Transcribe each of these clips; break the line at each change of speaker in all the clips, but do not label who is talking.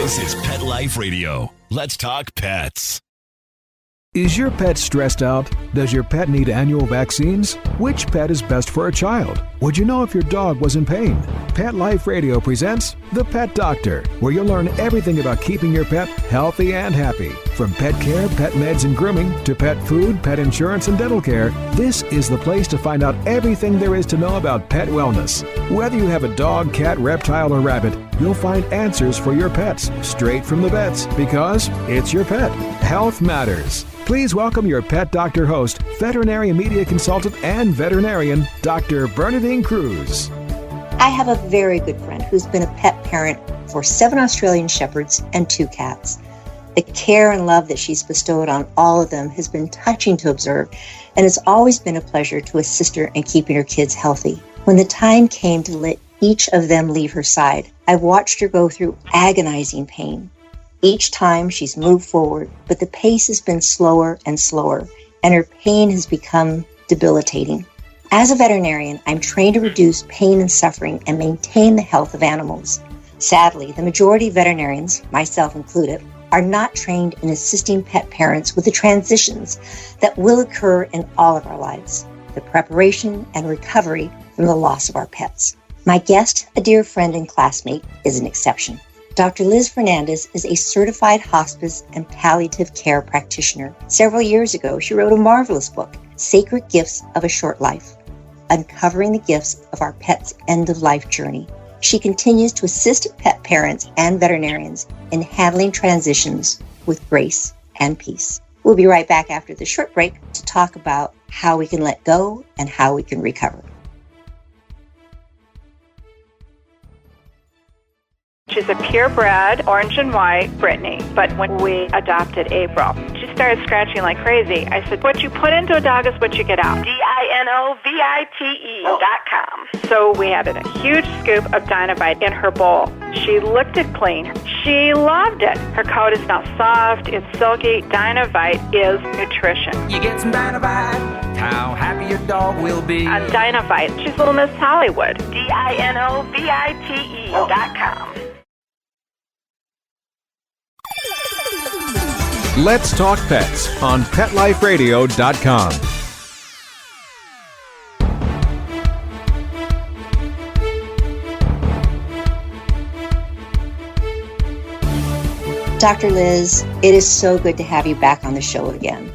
This is Pet Life Radio. Let's talk pets.
Is your pet stressed out? Does your pet need annual vaccines? Which pet is best for a child? Would you know if your dog was in pain? Pet Life Radio presents The Pet Doctor, where you'll learn everything about keeping your pet healthy and happy. From pet care, pet meds and grooming, to pet food, pet insurance, and dental care, this is the place to find out everything there is to know about pet wellness. Whether you have a dog, cat, reptile, or rabbit, you'll find answers for your pets straight from the vets, because it's your pet. Health matters. Please welcome your Pet Doctor host, veterinary media consultant and veterinarian, Dr. Bernadine Cruz.
I have a very good friend who's been a pet parent for 7 Australian Shepherds and 2 cats. The care and love that she's bestowed on all of them has been touching to observe, and it's always been a pleasure to assist her in keeping her kids healthy. When the time came to let each of them leave her side, I've watched her go through agonizing pain. Each time she's moved forward, but the pace has been slower and slower, and her pain has become debilitating. As a veterinarian, I'm trained to reduce pain and suffering and maintain the health of animals. Sadly, the majority of veterinarians, myself included, are not trained in assisting pet parents with the transitions that will occur in all of our lives, the preparation and recovery from the loss of our pets. My guest, a dear friend and classmate, is an exception. Dr. Liz Fernandez is a certified hospice and palliative care practitioner. Several years ago, she wrote a marvelous book, Sacred Gifts of a Short Life, uncovering the gifts of our pet's end-of-life journey. She continues to assist pet parents and veterinarians in handling transitions with grace and peace. We'll be right back after the short break to talk about how we can let go and how we can recover.
She's a purebred, orange and white Brittany. But when we adopted April, she started scratching like crazy. I said, what you put into a dog is what you get out. DINOVITE.com. So we had a huge scoop of Dinovite in her bowl. She licked it clean. She loved it. Her coat is now soft. It's silky. Dinovite is nutrition.
You get some Dinovite, how happy your dog will be.
On Dinovite, she's Little Miss Hollywood. DINOVITE.com.
Let's Talk Pets on PetLifeRadio.com.
Dr. Liz, it is so good to have you back on the show again.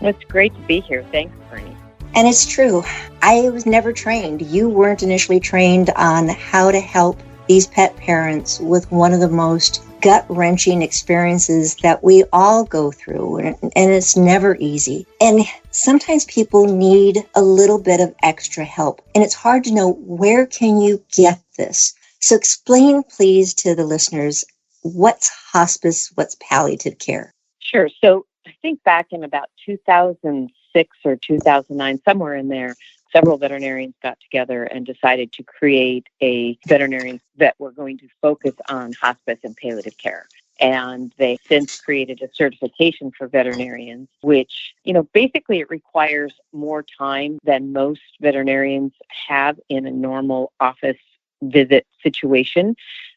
It's great to be here. Thanks, Bernie.
And it's true. I was never trained. You weren't initially trained on how to help these pet parents with one of the most gut-wrenching experiences that we all go through, and it's never easy. And sometimes people need a little bit of extra help, and it's hard to know where can you get this. So explain, please, to the listeners, what's hospice, what's palliative care?
Sure. So I think back in about 2006 or 2009, somewhere in there, several veterinarians got together and decided to create a veterinarian that were going to focus on hospice and palliative care. And they since created a certification for veterinarians, which, basically it requires more time than most veterinarians have in a normal office visit situation,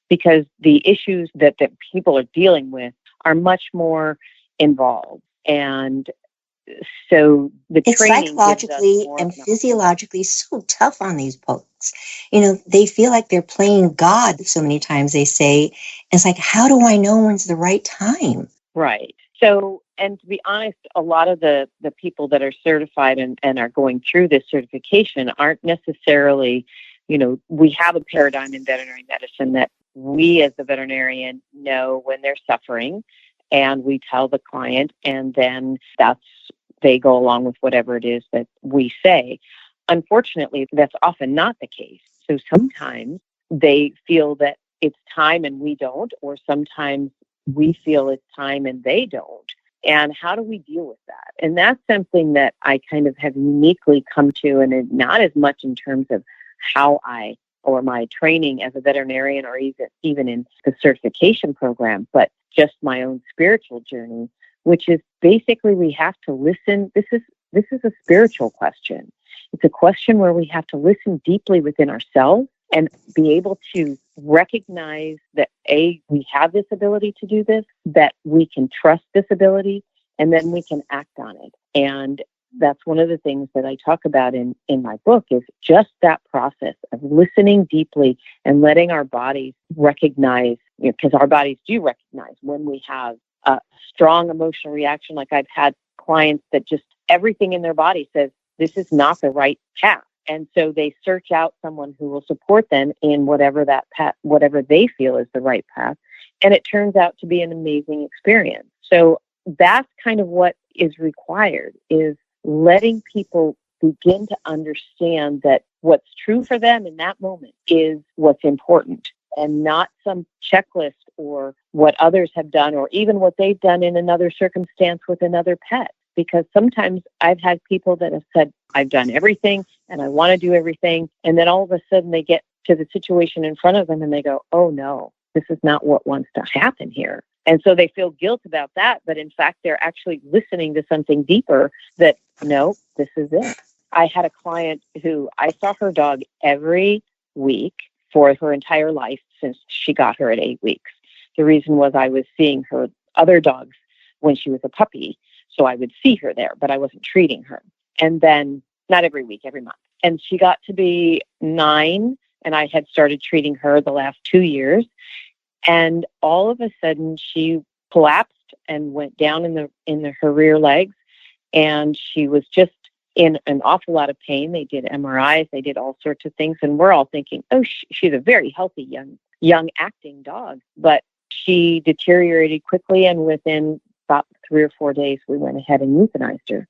because the issues that people are dealing with are much more involved. And so it's
psychologically and physiologically so tough on these folks. They feel like they're playing God so many times, they say. It's like, how do I know when's the right time?
Right. So, and to be honest, a lot of the people that are certified and are going through this certification aren't necessarily, we have a paradigm in veterinary medicine that we as the veterinarian know when they're suffering, and we tell the client, and then they go along with whatever it is that we say. Unfortunately, that's often not the case. So sometimes they feel that it's time and we don't, or sometimes we feel it's time and they don't. And how do we deal with that? And that's something that I kind of have uniquely come to, and not as much in terms of how or my training as a veterinarian, or even in the certification program, but just my own spiritual journey, which is basically we have to listen. This is a spiritual question. It's a question where we have to listen deeply within ourselves and be able to recognize that we have this ability to do this, that we can trust this ability, and then we can act on it. And that's one of the things that I talk about in my book, is just that process of listening deeply and letting our bodies recognize, because our bodies do recognize when we have a strong emotional reaction. Like I've had clients that just everything in their body says, this is not the right path. And so they search out someone who will support them in whatever that path, whatever they feel is the right path. And it turns out to be an amazing experience. So that's kind of what is required, is letting people begin to understand that what's true for them in that moment is what's important, and not some checklist or what others have done, or even what they've done in another circumstance with another pet. Because sometimes I've had people that have said, I've done everything and I want to do everything. And then all of a sudden they get to the situation in front of them and they go, oh no, this is not what wants to happen here. And so they feel guilt about that. But in fact, they're actually listening to something deeper that, no, this is it. I had a client who I saw her dog every week for her entire life since she got her at 8 weeks. The reason was I was seeing her other dogs when she was a puppy. So I would see her there, but I wasn't treating her. And then, not every week, every month. And she got to be 9, and I had started treating her the last 2 years. And all of a sudden, she collapsed and went down in her rear legs. And she was just in an awful lot of pain. They did MRIs, they did all sorts of things. And we're all thinking, oh, she's a very healthy, young acting dog. But she deteriorated quickly, and within about 3 or 4 days, we went ahead and euthanized her.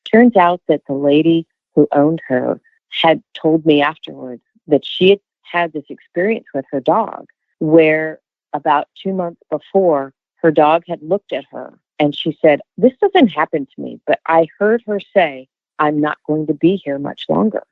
Turns out that the lady who owned her had told me afterwards that she had had this experience with her dog where about 2 months before, her dog had looked at her and she said, this doesn't happen to me, but I heard her say, I'm not going to be here much longer.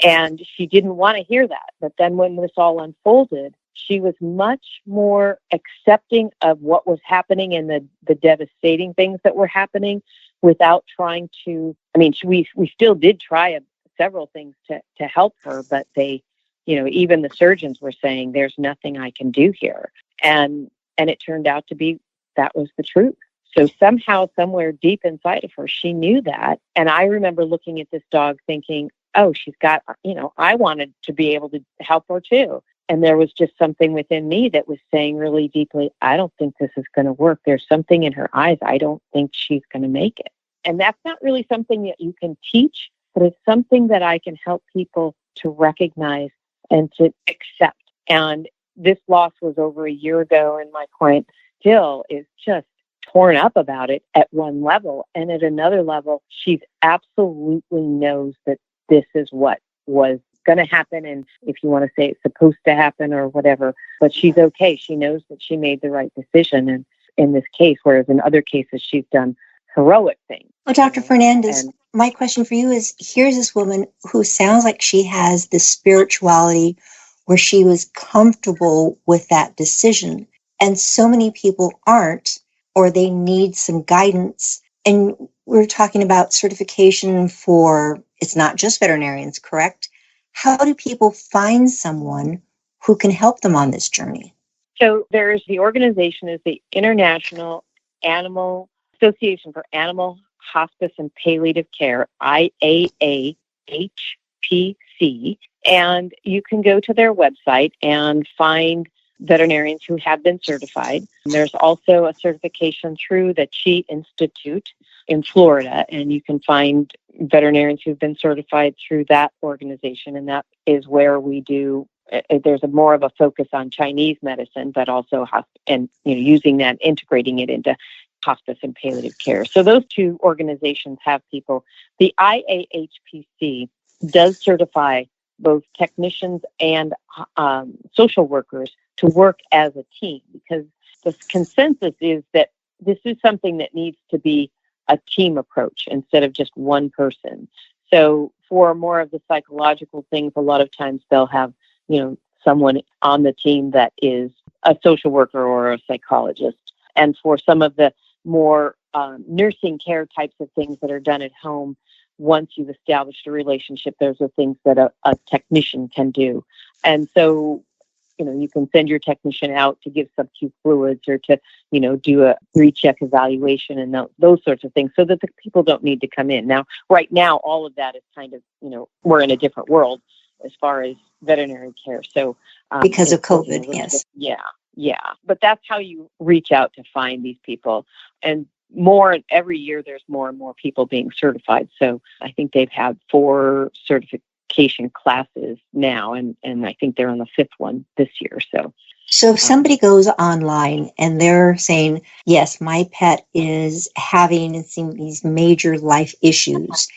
And she didn't want to hear that. But then when this all unfolded, she was much more accepting of what was happening and the devastating things that were happening without trying to, we still did try several things to help her, but they, even the surgeons were saying, there's nothing I can do here. And it turned out to be, that was the truth. So somehow, somewhere deep inside of her, she knew that. And I remember looking at this dog thinking, oh, she's got, I wanted to be able to help her too. And there was just something within me that was saying really deeply, I don't think this is going to work. There's something in her eyes. I don't think she's going to make it. And that's not really something that you can teach, but it's something that I can help people to recognize and to accept. And this loss was over a year ago, and my client still is just torn up about it at one level. And at another level, she absolutely knows that this is what was going to happen. And if you want to say it's supposed to happen or whatever, but she's okay. She knows that she made the right decision. And in this case, whereas in other cases, she's done heroic things.
Well, Dr. Fernandez, my question for you is, here's this woman who sounds like she has this spirituality where she was comfortable with that decision. And so many people aren't, or they need some guidance. And we're talking about certification for, it's not just veterinarians, correct? How do people find someone who can help them on this journey?
So there's the organization is the International Association for Animal Hospice and Palliative Care, IAAHPC. And you can go to their website and find veterinarians who have been certified. There's also a certification through the Chi Institute in Florida, and you can find veterinarians who've been certified through that organization, and that is where we do. There's more of a focus on Chinese medicine, but also using that, integrating it into hospice and palliative care. So those two organizations have people. The IAHPC does certify both technicians and social workers to work as a team, because the consensus is that this is something that needs to be a team approach instead of just one person. So for more of the psychological things, a lot of times they'll have, someone on the team that is a social worker or a psychologist. And for some of the more nursing care types of things that are done at home, once you've established a relationship, those are things that a technician can do. And so you can send your technician out to give sub-Q fluids or to, do a recheck evaluation and those sorts of things so that the people don't need to come in. Now, right now, all of that is kind of, we're in a different world as far as veterinary care. So
because of COVID, yes.
Yeah. But that's how you reach out to find these people. And every year there's more and more people being certified. So I think they've had 4 certification classes now, and I think they're on the 5th one this year. So
if somebody goes online and they're saying, yes, my pet is having and seeing these major life issues,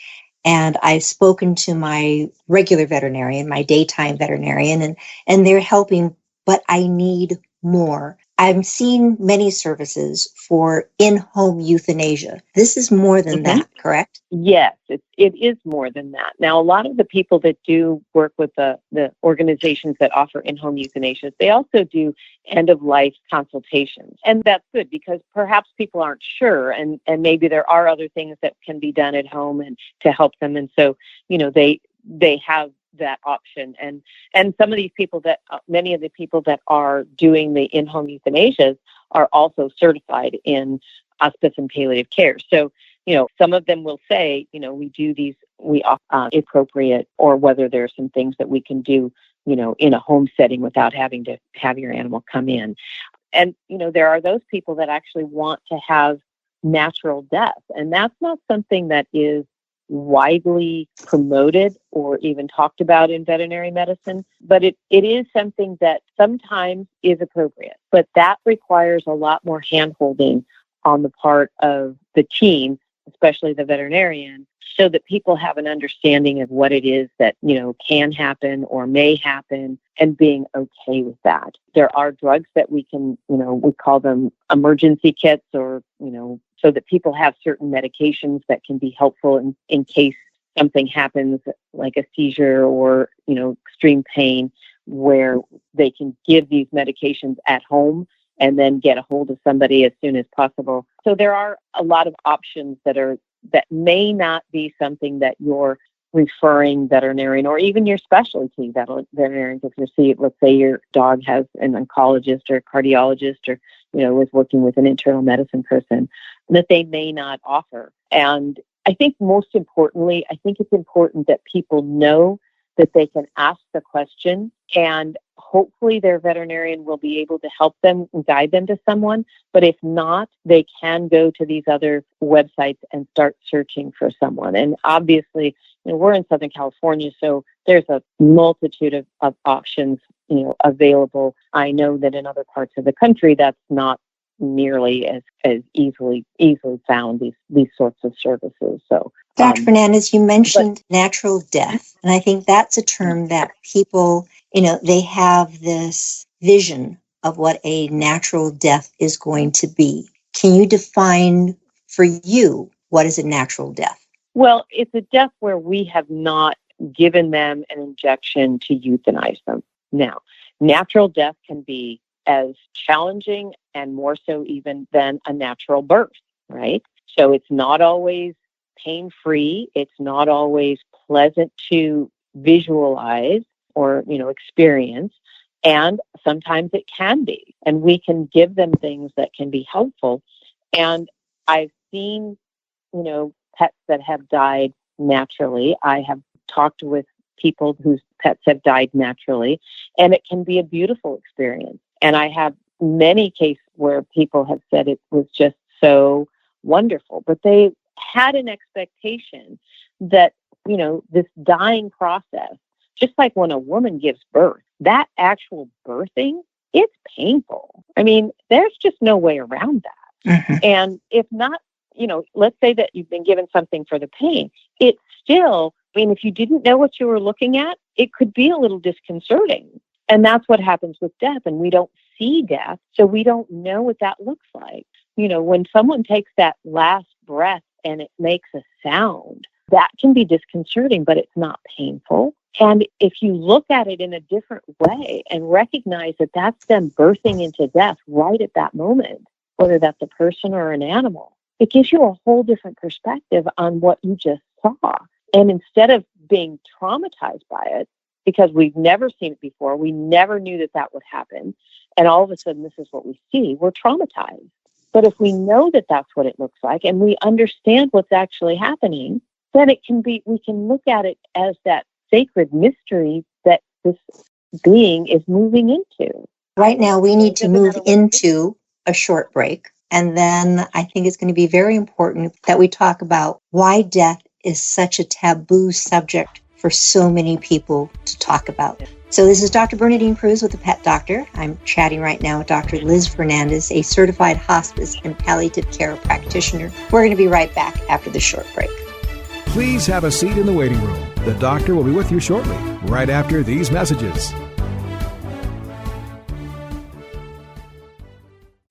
and I've spoken to my regular veterinarian, my daytime veterinarian, and they're helping, but I need more. I'm seeing many services for in-home euthanasia. This is more than that, correct?
Yes, it is more than that. Now, a lot of the people that do work with the organizations that offer in-home euthanasia, they also do end-of-life consultations. And that's good because perhaps people aren't sure, and maybe there are other things that can be done at home and to help them. And so, they have that option. And some of these people many of the people that are doing the in-home euthanasias are also certified in hospice and palliative care. So, some of them will say, we do these, we offer appropriate, or whether there are some things that we can do, in a home setting without having to have your animal come in. And, there are those people that actually want to have natural death. And that's not something that is widely promoted or even talked about in veterinary medicine, but it is something that sometimes is appropriate. But that requires a lot more hand-holding on the part of the team, especially the veterinarian, so that people have an understanding of what it is that, can happen or may happen, and being okay with that. There are drugs that we can, we call them emergency kits, or, so that people have certain medications that can be helpful in case something happens, like a seizure or, extreme pain, where they can give these medications at home and then get a hold of somebody as soon as possible. So there are a lot of options that may not be something that your referring veterinarian or even your specialty veterinarian, if let's say your dog has an oncologist or a cardiologist or, is working with an internal medicine person, that they may not offer. And I think most importantly, it's important that people know that they can ask the question, and hopefully their veterinarian will be able to help them and guide them to someone. But if not, they can go to these other websites and start searching for someone. And obviously, we're in Southern California, so there's a multitude of options, available. I know that in other parts of the country, that's not nearly as easily found, these sorts of services. So,
Dr. Fernandez, you mentioned natural death, and I think that's a term that people, they have this vision of what a natural death is going to be. Can you define for you what is a natural death?
Well, it's a death where we have not given them an injection to euthanize them. Now, natural death can be as challenging and more so even than a natural birth, right? So it's not always pain-free. It's not always pleasant to visualize or, experience. And sometimes it can be. And we can give them things that can be helpful. And I've seen, pets that have died naturally. I have talked with people whose pets have died naturally, and it can be a beautiful experience. And I have many cases where people have said it was just so wonderful, but they had an expectation that, this dying process, just like when a woman gives birth, that actual birthing, it's painful. I mean, there's just no way around that. Mm-hmm. And if not, let's say that you've been given something for the pain, it's still, if you didn't know what you were looking at, it could be a little disconcerting. And that's what happens with death. And we don't see death, so we don't know what that looks like. When someone takes that last breath and it makes a sound, that can be disconcerting, but it's not painful. And if you look at it in a different way and recognize that that's them birthing into death right at that moment, whether that's a person or an animal, it gives you a whole different perspective on what you just saw. And instead of being traumatized by it, because we've never seen it before. We never knew that that would happen. And all of a sudden, this is what we see. We're traumatized. But if we know that that's what it looks like and we understand what's actually happening, then we can look at it as that sacred mystery that this being is moving into.
Right now, we need to move into a short break. And then I think it's going to be very important that we talk about why death is such a taboo subject for so many people to talk about. So this is Dr. Bernadine Cruz with the Pet Doctor. I'm chatting right now with Dr. Liz Fernandez, a certified hospice and palliative care practitioner. We're going to be right back after the short break.
Please have a seat in the waiting room. The doctor will be with you shortly, right after these messages.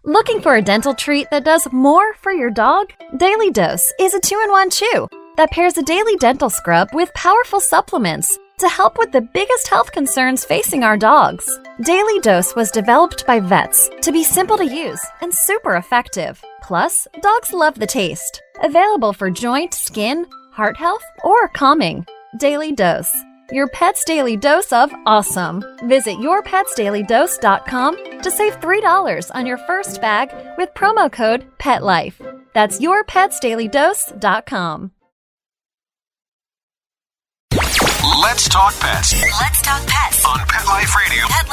Looking for a dental treat that does more for your dog? Daily Dose is a 2-in-1 chew that pairs a daily dental scrub with powerful supplements to help with the biggest health concerns facing our dogs. Daily Dose was developed by vets to be simple to use and super effective. Plus, dogs love the taste. Available for joint, skin, heart health, or calming. Daily Dose. Your pet's daily dose of awesome. Visit yourpetsdailydose.com to save $3 on your first bag with promo code PETLIFE. That's yourpetsdailydose.com.
Let's talk pets
Let's talk pets
on Pet Life Radio.
Pet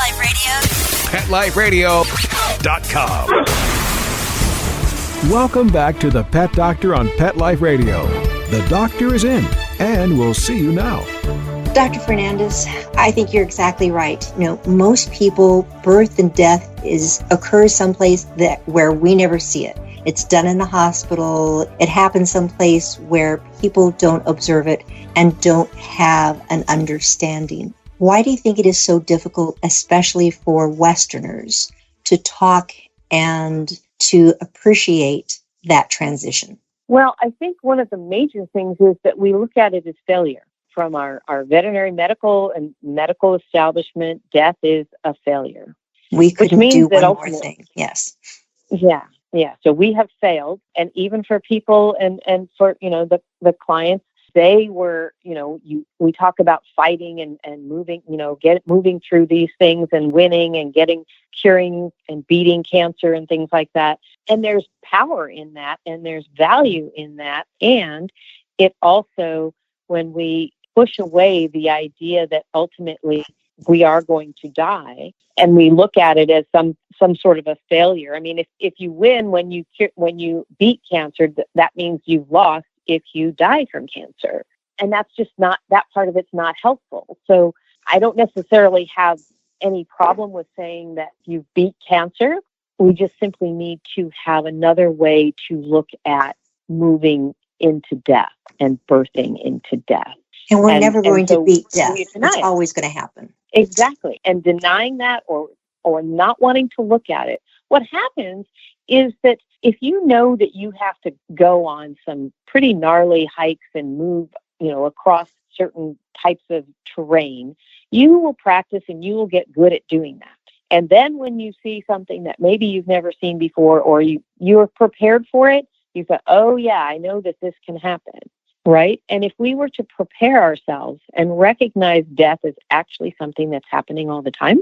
Life Radio.
PetLifeRadio.com.
Welcome back to the Pet Doctor on Pet Life Radio. The doctor is in, and we'll see you now.
Dr. Fernandez, I think you're exactly right. Most people, birth and death occurs someplace where we never see it. It's done in the hospital. It happens someplace where people don't observe it and don't have an understanding. Why do you think it is so difficult, especially for Westerners, to talk and to appreciate that transition?
Well, I think one of the major things is that we look at it as failure. From our veterinary medical establishment, death is a failure.
We couldn't do one more thing. Yes.
Yeah. So we have failed. And even for people and for, the clients, they were, we talk about fighting and moving, moving through these things and winning and curing and beating cancer and things like that. And there's power in that and there's value in that. And it also, when we push away the idea that ultimately we are going to die, and we look at it as some sort of a failure. I mean, if you win when you beat cancer, that means you've lost if you die from cancer, and that's just not, that part of it's not helpful. So I don't necessarily have any problem with saying that you beat cancer. We just simply need to have another way to look at moving into death and birthing into death.
And we're never going to beat death. It's always going to happen.
Exactly. And denying that or not wanting to look at it. What happens is that if you know that you have to go on some pretty gnarly hikes and move, across certain types of terrain, you will practice and you will get good at doing that. And then when you see something that maybe you've never seen before, or you're prepared for it, you go, oh yeah, I know that this can happen. Right? And if we were to prepare ourselves and recognize death as actually something that's happening all the time,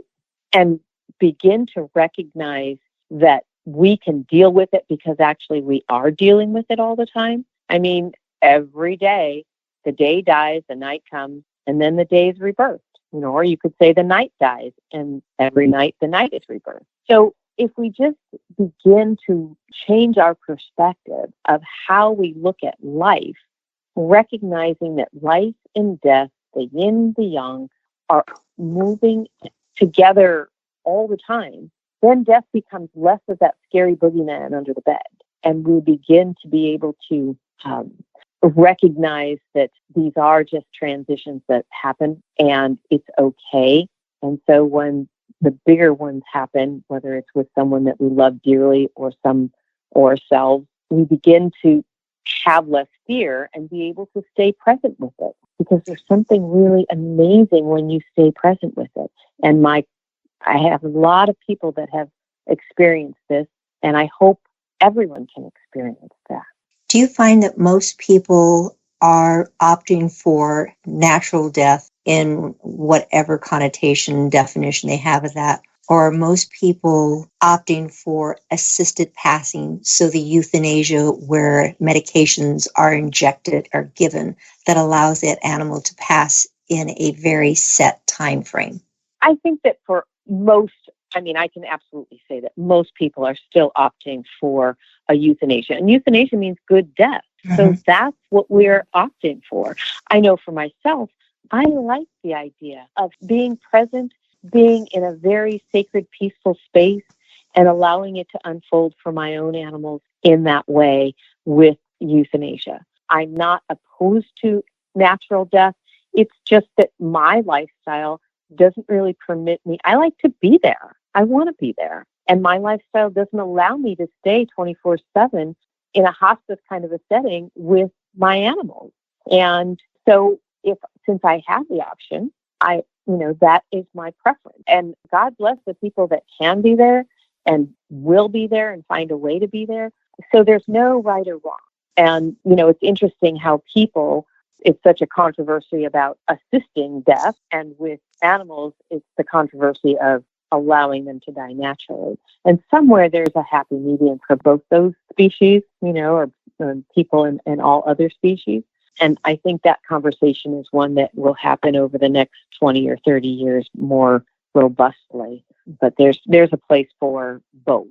and begin to recognize that we can deal with it because actually we are dealing with it all the time. I mean, every day, the day dies, the night comes, and then the day is rebirthed. Or you could say the night dies, and every night the night is rebirthed. So if we just begin to change our perspective of how we look at life, recognizing that life and death, the yin, the yang, are moving together all the time, then death becomes less of that scary boogeyman under the bed. And we begin to be able to recognize that these are just transitions that happen and it's okay. And so when the bigger ones happen, whether it's with someone that we love dearly or ourselves, we begin to have less fear and be able to stay present with it, because there's something really amazing when you stay present with it. And I have a lot of people that have experienced this, and I hope everyone can experience that.
Do you find that most people are opting for natural death in whatever connotation, definition they have of that? Or are most people opting for assisted passing, so the euthanasia where medications are injected or given that allows that animal to pass in a very set time frame?
I think that for most, I can absolutely say that most people are still opting for a euthanasia. And euthanasia means good death. So that's what we're opting for. I know for myself, I like the idea of being present, being in a very sacred, peaceful space, and allowing it to unfold for my own animals in that way with euthanasia. I'm not opposed to natural death. It's just that my lifestyle doesn't really permit me. I like to be there. I want to be there. And my lifestyle doesn't allow me to stay 24/7 in a hospice kind of a setting with my animals. And so since I have the option, that is my preference. And God bless the people that can be there and will be there and find a way to be there. So there's no right or wrong. And, it's interesting how it's such a controversy about assisting death. And with animals, it's the controversy of allowing them to die naturally. And somewhere there's a happy medium for both those species, or people and all other species. And I think that conversation is one that will happen over the next 20 or 30 years more robustly. But there's a place for both.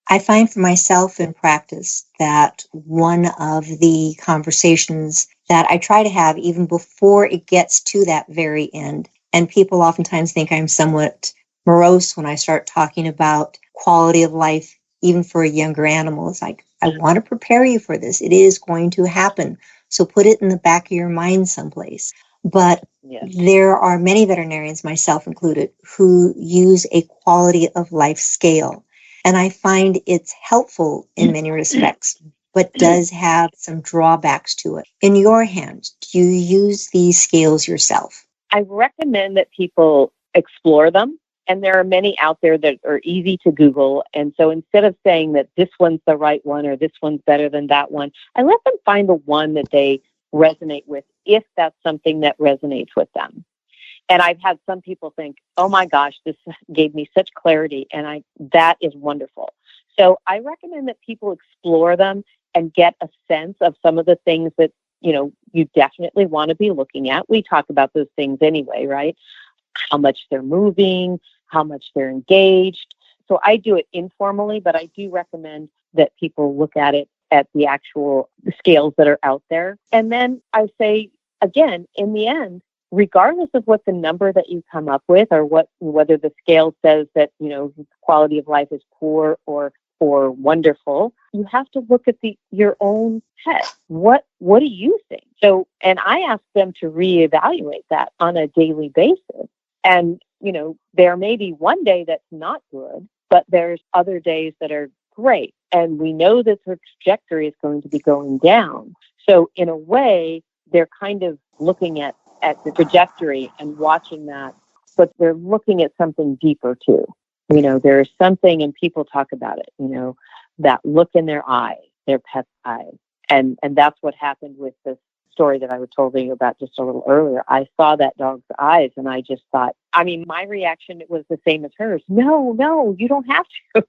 I find for myself in practice that one of the conversations that I try to have even before it gets to that very end, and people oftentimes think I'm somewhat morose when I start talking about quality of life, even for a younger animal. It's like, I want to prepare you for this. It is going to happen. So put it in the back of your mind someplace. But there are many veterinarians, myself included, who use a quality of life scale. And I find it's helpful in many respects, but does have some drawbacks to it. In your hands, do you use these scales yourself?
I recommend that people explore them. And there are many out there that are easy to Google. And so instead of saying that this one's the right one or this one's better than that one, I let them find the one that they resonate with, if that's something that resonates with them. And I've had some people think, oh my gosh, this gave me such clarity. And that is wonderful. So I recommend that people explore them and get a sense of some of the things that, you definitely want to be looking at. We talk about those things anyway, right? How much they're moving, how much they're engaged. So I do it informally, but I do recommend that people look at it at the actual scales that are out there. And then I say, again, in the end, regardless of what the number that you come up with or whether the scale says that, quality of life is poor or wonderful, you have to look at your own pet. What do you think? So, and I ask them to reevaluate that on a daily basis. And, there may be one day that's not good, but there's other days that are great. And we know that the trajectory is going to be going down. So in a way, they're kind of looking at the trajectory and watching that, but they're looking at something deeper too. There's something, and people talk about it, that look in their eyes, their pet's eyes. And that's what happened with this story that I was telling you about just a little earlier. I saw that dog's eyes and I just thought, my reaction was the same as hers. No, you don't have to.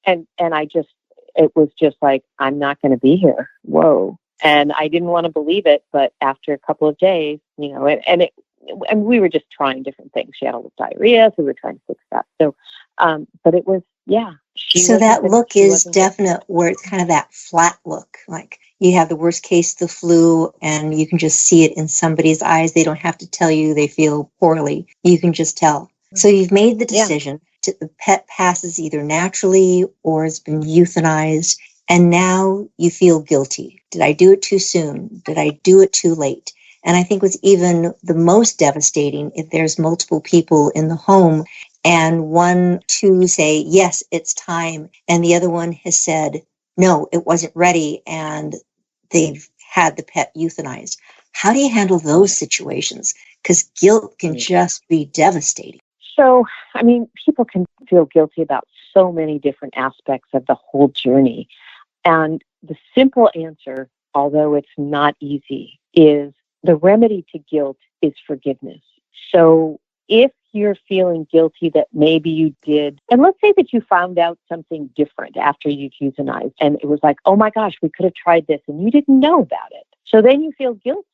And it was just like, I'm not going to be here. Whoa. And I didn't want to believe it. But after a couple of days, and we were just trying different things. She had a little diarrhea, so we were trying to fix that. So, but it was,
So that look is definite, where it's kind of that flat look, like you have the worst case of the flu and you can just see it in somebody's eyes. They don't have to tell you they feel poorly. You can just tell. So you've made the decision the pet passes either naturally or has been euthanized. And now you feel guilty. Did I do it too soon? Did I do it too late? And I think what's even the most devastating, if there's multiple people in the home and 1, 2 say, yes, it's time, and the other one has said, no, it wasn't ready, and they've had the pet euthanized. How do you handle those situations? Because guilt can just be devastating.
So, people can feel guilty about so many different aspects of the whole journey. And the simple answer, although it's not easy, is the remedy to guilt is forgiveness. So if you're feeling guilty that maybe you did, and let's say that you found out something different after you've euthanized, and it was like, oh my gosh, we could have tried this, and you didn't know about it. So then you feel guilty.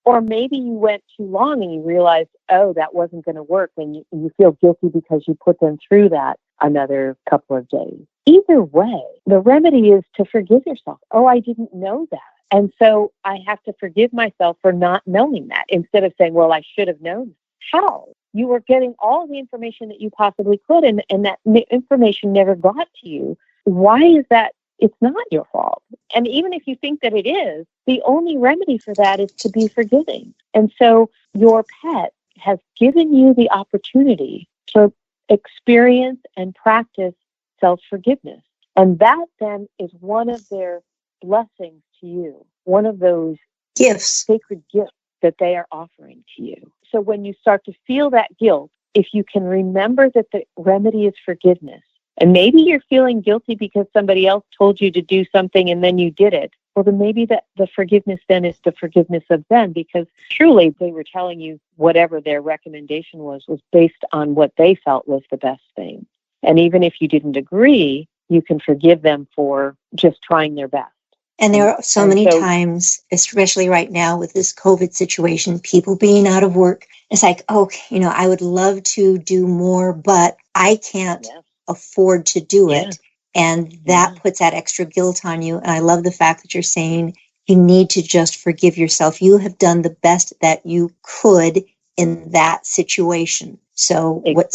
Or maybe you went too long and you realized, oh, that wasn't going to work, and you feel guilty because you put them through that another couple of days. Either way, the remedy is to forgive yourself. Oh, I didn't know that. And so I have to forgive myself for not knowing that, instead of saying, well, I should have known. How? You were getting all the information that you possibly could, and that information never got to you. Why is that? It's not your fault. And even if you think that it is, the only remedy for that is to be forgiving. And so your pet has given you the opportunity to experience and practice self-forgiveness. And that then is one of their blessings to you, one of those
Gifts,
sacred gifts that they are offering to you. So when you start to feel that guilt, if you can remember that the remedy is forgiveness, and maybe you're feeling guilty because somebody else told you to do something and then you did it, well, then maybe that the forgiveness then is the forgiveness of them, because truly they were telling you whatever their recommendation was based on what they felt was the best thing. And even if you didn't agree, you can forgive them for just trying their best.
And there are so many times, especially right now with this COVID situation, people being out of work. It's like, oh, I would love to do more, but I can't afford to do it. And that puts that extra guilt on you. And I love the fact that you're saying you need to just forgive yourself. You have done the best that you could in that situation. So what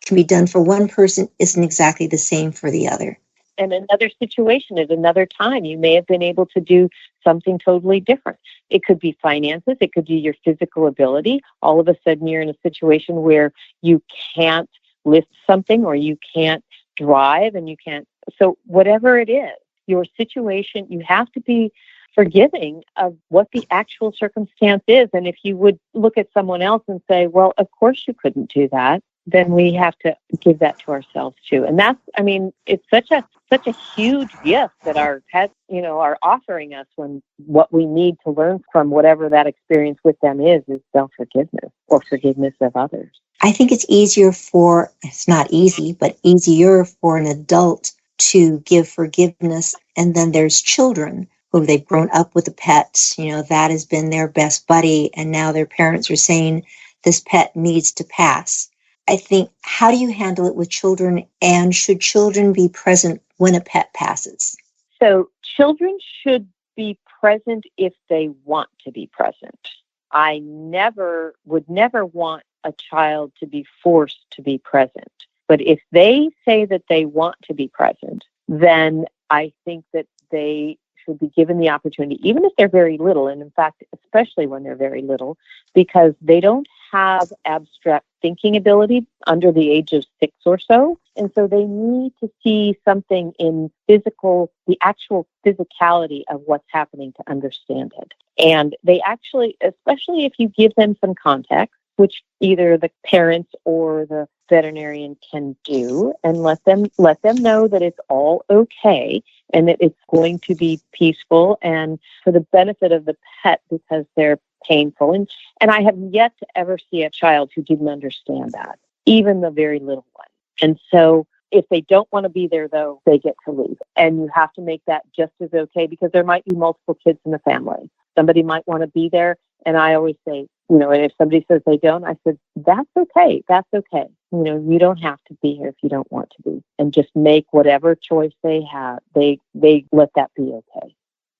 can be done for one person isn't exactly the same for the other.
And another situation at another time, you may have been able to do something totally different. It could be finances. It could be your physical ability. All of a sudden, you're in a situation where you can't lift something, or you can't drive, and you can't. So whatever it is, your situation, you have to be forgiving of what the actual circumstance is. And if you would look at someone else and say, well, of course you couldn't do that, then we have to give that to ourselves too. And that's, it's such a huge gift that our pets, are offering us, when what we need to learn from whatever that experience with them is self-forgiveness or forgiveness of others.
I think it's it's not easy, but easier for an adult to give forgiveness. And then there's children who they've grown up with a pet, that has been their best buddy. And now their parents are saying this pet needs to pass. I think, how do you handle it with children, and should children be present when a pet passes?
So children should be present if they want to be present. I would never want a child to be forced to be present. But if they say that they want to be present, then I think that they should be given the opportunity, even if they're very little, and in fact, especially when they're very little, because they don't have abstract thinking ability under the age of 6 or so. And so they need to see something in the actual physicality of what's happening to understand it. And they actually, especially if you give them some context, which either the parents or the veterinarian can do, and let them know that it's all okay and that it's going to be peaceful and for the benefit of the pet, because they're painful. And I have yet to ever see a child who didn't understand that, even the very little one. And so if they don't want to be there, though, they get to leave. And you have to make that just as okay, because there might be multiple kids in the family. Somebody might want to be there. And I always say, and if somebody says they don't, I said, that's okay. That's okay. You don't have to be here if you don't want to be. And just make whatever choice they have. They let that be okay.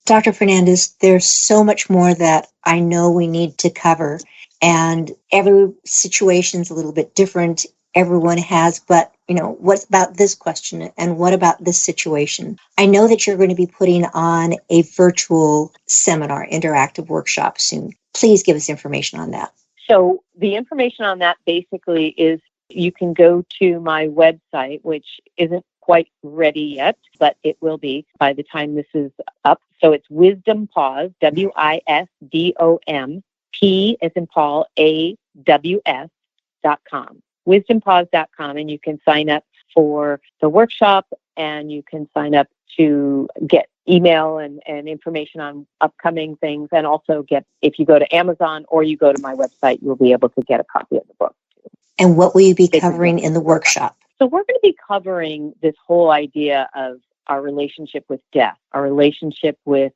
Dr. Fernandez, there's so much more that I know we need to cover. And every situation's a little bit different. Everyone has, but what about this question and what about this situation? I know that you're going to be putting on a virtual seminar, interactive workshop soon. Please give us information on that.
So the information on that basically is you can go to my website, which isn't quite ready yet, but it will be by the time this is up. So it's WisdomPaws, WISDOM, P as in Paul, AWS.com. WisdomPaws.com, and you can sign up for the workshop and you can sign up to get email and information on upcoming things. And also if you go to Amazon or you go to my website, you'll be able to get a copy of the book too.
And what will you be covering in the workshop?
So we're going to be covering this whole idea of our relationship with death, our relationship with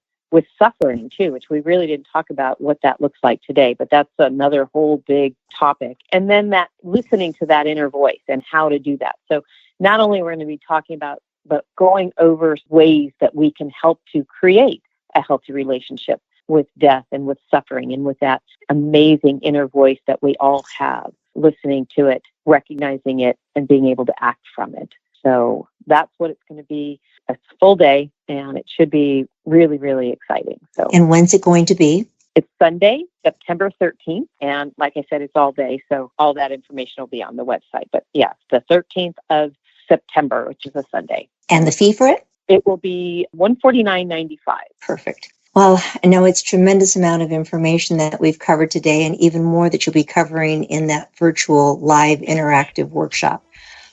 suffering too, which we really didn't talk about what that looks like today, but that's another whole big topic. And then that listening to that inner voice and how to do that. So not only we're going to be talking about, but going over ways that we can help to create a healthy relationship with death and with suffering and with that amazing inner voice that we all have, listening to it, recognizing it, and being able to act from it. So that's what it's going to be. A full day, and it should be really, really exciting. So,
and when's it going to be?
It's Sunday, September 13th. And like I said, it's all day. So all that information will be on the website. But yes, the 13th of September, which is a Sunday.
And the fee for it?
It will be $149.95.
Perfect. Well, I know it's a tremendous amount of information that we've covered today, and even more that you'll be covering in that virtual live interactive workshop.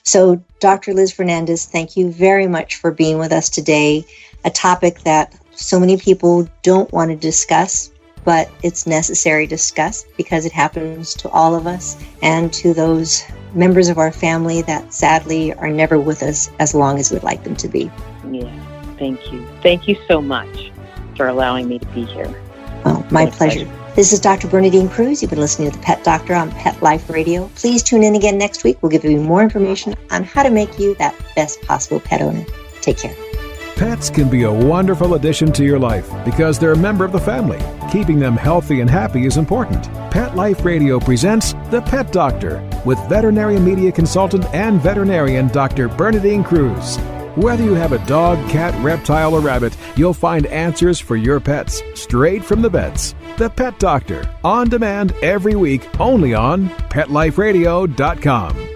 So, Dr. Liz Fernandez, thank you very much for being with us today. A topic that so many people don't want to discuss, but it's necessary to discuss because it happens to all of us and to those members of our family that sadly are never with us as long as we'd like them to be.
Yeah, thank you. Thank you so much for allowing me to be here.
Oh, my pleasure. This is Dr. Bernadine Cruz. You've been listening to The Pet Doctor on Pet Life Radio. Please tune in again next week. We'll give you more information on how to make you that best possible pet owner. Take care.
Pets can be a wonderful addition to your life because they're a member of the family. Keeping them healthy and happy is important. Pet Life Radio presents The Pet Doctor with veterinary media consultant and veterinarian Dr. Bernadine Cruz. Whether you have a dog, cat, reptile, or rabbit, you'll find answers for your pets straight from the vets. The Pet Doctor, on demand every week, only on PetLifeRadio.com.